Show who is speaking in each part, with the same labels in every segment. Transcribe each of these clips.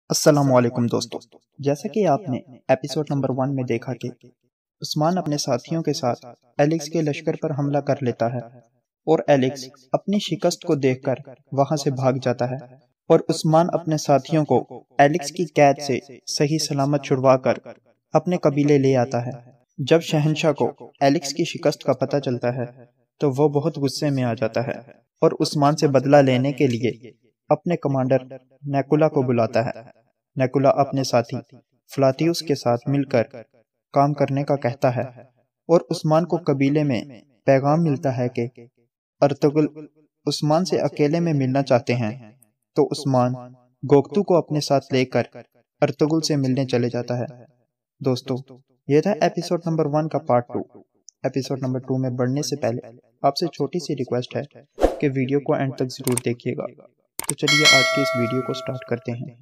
Speaker 1: السلام علیکم دوستو، جیسا کہ آپ نے ایپیسوڈ نمبر 1 میں دیکھا کہ عثمان اپنے ساتھیوں کے ساتھ ایلکس کے لشکر پر حملہ کر لیتا ہے اور ایلکس اپنی شکست کو دیکھ کر وہاں سے بھاگ جاتا ہے اور عثمان اپنے ساتھیوں کو ایلکس کی قید سے صحیح سلامت چھڑوا کر اپنے قبیلے لے آتا ہے۔ جب شہنشاہ کو ایلکس کی شکست کا پتہ چلتا ہے تو وہ بہت غصے میں آ جاتا ہے اور عثمان سے بدلہ لینے کے لیے اپنے کمانڈر نیکولا کو بلاتا ہے۔ نیکولا اپنے ساتھی فلاتیوس کے ساتھ مل کر کام کرنے کا کہتا ہے اور عثمان کو قبیلے میں پیغام ملتا ہے کہ ارطغرل عثمان سے اکیلے میں ملنا چاہتے ہیں، تو عثمان گوگتو کو اپنے ساتھ لے کر ارطغرل سے ملنے چلے جاتا ہے۔ دوستو، یہ تھا ایپیسوڈ نمبر 1 کا پارٹ 2۔ ایپیسوڈ نمبر 2 میں بڑھنے سے پہلے آپ سے چھوٹی سی ریکویسٹ ہے کہ ویڈیو کو اینڈ تک ضرور دیکھیے گا۔ تو چلیے آج کے اس ویڈیو کو سٹارٹ کرتے ہیں۔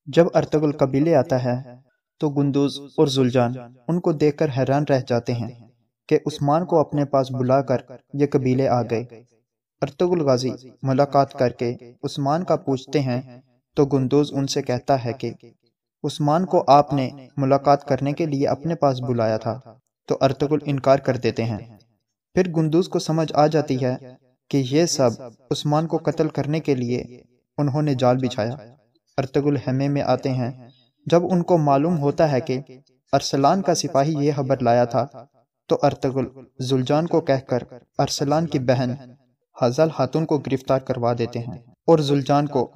Speaker 1: جب ارطغرل قبیلے آتا ہے تو گندوز اور زلجان ان کو دیکھ کر حیران رہ جاتے ہیں کہ عثمان کو اپنے پاس بلا کر یہ قبیلے آ گئے۔ ارطغرل غازی ملاقات کر کے عثمان کا پوچھتے ہیں تو گندوز ان سے کہتا ہے کہ عثمان کو آپ نے ملاقات کرنے کے لیے اپنے پاس بلایا تھا، تو ارطغرل انکار کر دیتے ہیں۔ پھر گندوز کو سمجھ آ جاتی ہے کہ یہ سب عثمان کو قتل کرنے کے لیے انہوں نے جال بچھایا۔ ارطغرل خیمے میں آتے ہیں۔ جب ان کو معلوم ہوتا ہے کہ ارسلان کا سپاہی یہ خبر لایا تھا تو ارطغرل زلجان کو کہہ کر ارسلان کی بہن حزل خاتون کو گرفتار کروا دیتے ہیں اور زلجان کو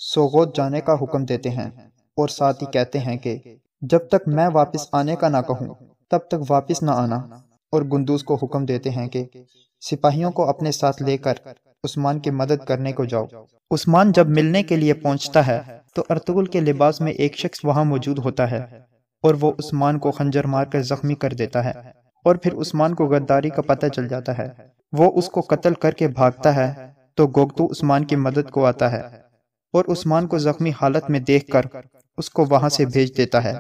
Speaker 1: سوغوت جانے کا حکم دیتے ہیں اور ساتھ ہی کہتے ہیں کہ جب تک میں واپس آنے کا نہ کہوں تب تک واپس نہ آنا، اور گندوز کو حکم دیتے ہیں کہ سپاہیوں کو اپنے ساتھ لے کر عثمان کی مدد کرنے کو جاؤ۔ عثمان جب ملنے کے لیے پہنچتا ہے تو ارطغرل کے لباس میں ایک شخص وہاں موجود ہوتا ہے اور وہ عثمان کو خنجر مار کر زخمی کر دیتا ہے، اور پھر عثمان کو غداری کا پتہ چل جاتا ہے۔ وہ اس کو قتل کر کے بھاگتا ہے تو گوگتو عثمان کی مدد کو آتا ہے اور عثمان کو زخمی حالت میں دیکھ کر اس کو وہاں سے بھیج دیتا ہے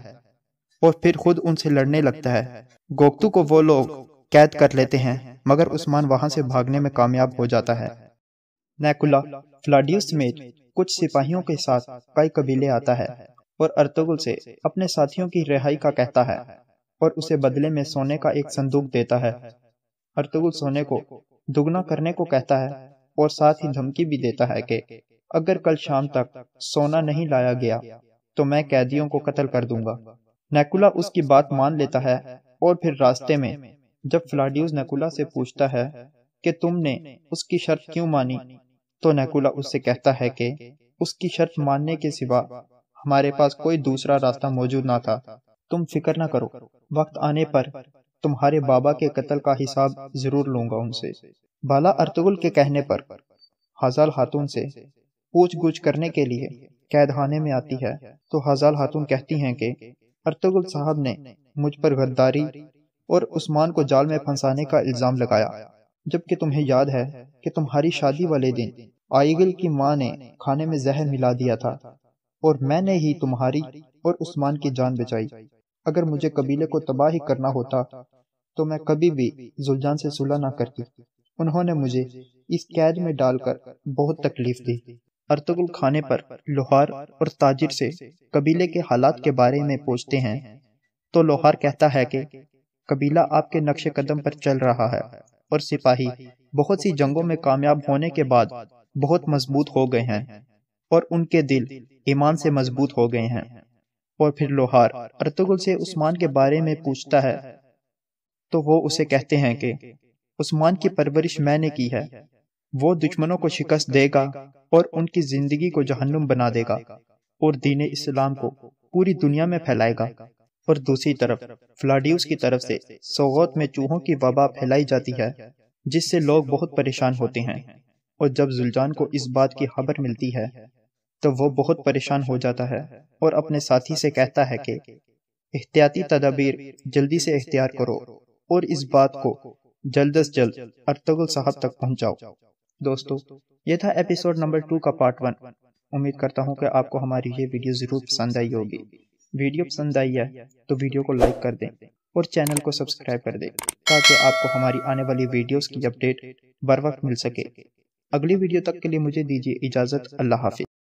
Speaker 1: اور پھر خود ان سے لڑنے لگتا ہے۔ گوگتو کو وہ لوگ قید کر لیتے ہیں مگر عثمان وہاں سے بھاگنے میں کامیاب ہو جاتا ہے۔ نیکولا فلاڈیوس سمیت کچھ سپاہیوں کے ساتھ کئی قبیلے آتا ہے اور ارطغرل سے اپنے ساتھیوں کی رہائی کا کہتا ہے اور اسے بدلے میں سونے کا ایک صندوق دیتا ہے۔ ارطغرل سونے کو دگنا کرنے کو کہتا ہے اور ساتھ ہی دھمکی بھی دیتا ہے کہ اگر کل شام تک سونا نہیں لایا گیا تو میں قیدیوں کو قتل کر دوں گا۔ نیکولا اس کی بات مان لیتا ہے اور پھر راستے میں جب فلاڈیوس نیکولا سے پوچھتا ہے کہ تم نے اس کی شرط کیوں مانی، تو نیکولا اس سے کہتا ہے کہ اس کی شرط ماننے کے سوا ہمارے پاس کوئی دوسرا راستہ موجود نہ تھا۔ تم فکر نہ کرو، وقت آنے پر تمہارے بابا کے قتل کا حساب ضرور لوں گا ان سے۔ بالا ارطغرل کے کہنے پر حزل خاتون سے پوچھ گچھ کرنے کے لیے قید خانے میں آتی ہے تو حزل خاتون کہتی ہیں کہ ارطغرل صاحب نے مجھ پر غداری اور عثمان کو جال میں پھنسانے کا الزام لگایا، جبکہ تمہیں یاد ہے کہ تمہاری شادی والے دن آئیگل کی ماں نے کھانے میں زہر ملا دیا تھا اور میں نے ہی تمہاری اور عثمان کی جان بچائی۔ اگر مجھے قبیلے کو تباہ ہی کرنا ہوتا تو میں کبھی بھی زلجان سے صلح نہ کرتی۔ انہوں نے مجھے اس قید میں ڈال کر بہت تکلیف دی۔ ارطغرل کھانے پر لوہار اور تاجر سے قبیلے کے حالات کے بارے میں پوچھتے ہیں تو لوہار کہتا ہے کہ قبیلہ آپ کے نقش قدم پر چل رہا ہے اور سپاہی بہت سی جنگوں میں کامیاب ہونے کے بعد بہت مضبوط ہو گئے ہیں اور ان کے دل ایمان سے مضبوط ہو گئے ہیں۔ اور پھر لوہار ارطغرل سے عثمان کے بارے میں پوچھتا ہے تو وہ اسے کہتے ہیں کہ عثمان کی پرورش میں نے کی ہے، وہ دشمنوں کو شکست دے گا اور ان کی زندگی کو جہنم بنا دے گا اور دین اسلام کو پوری دنیا میں پھیلائے گا۔ اور دوسری طرف فلاڈیوس کی طرف سے سوغوت میں چوہوں کی وبا پھیلائی جاتی ہے جس سے لوگ بہت پریشان ہوتے ہیں، اور جب زلجان کو اس بات کی خبر ملتی ہے تو وہ بہت پریشان ہو جاتا ہے اور اپنے ساتھی سے کہتا ہے کہ احتیاطی تدابیر جلدی سے اختیار کرو اور اس بات کو جلد از جلد ارطغرل صاحب تک پہنچاؤ۔ دوستو، یہ تھا ایپیسوڈ نمبر 2 کا پارٹ 1۔ امید کرتا ہوں کہ آپ کو ہماری یہ ویڈیو ضرور پسند آئی ہوگی۔ ویڈیو پسند آئی ہے تو ویڈیو کو لائک کر دیں اور چینل کو سبسکرائب کر دیں تاکہ آپ کو ہماری آنے والی ویڈیوز کی اپڈیٹ بر وقت مل سکے۔ اگلی ویڈیو تک کے لیے مجھے دیجیے اجازت۔ اللہ حافظ۔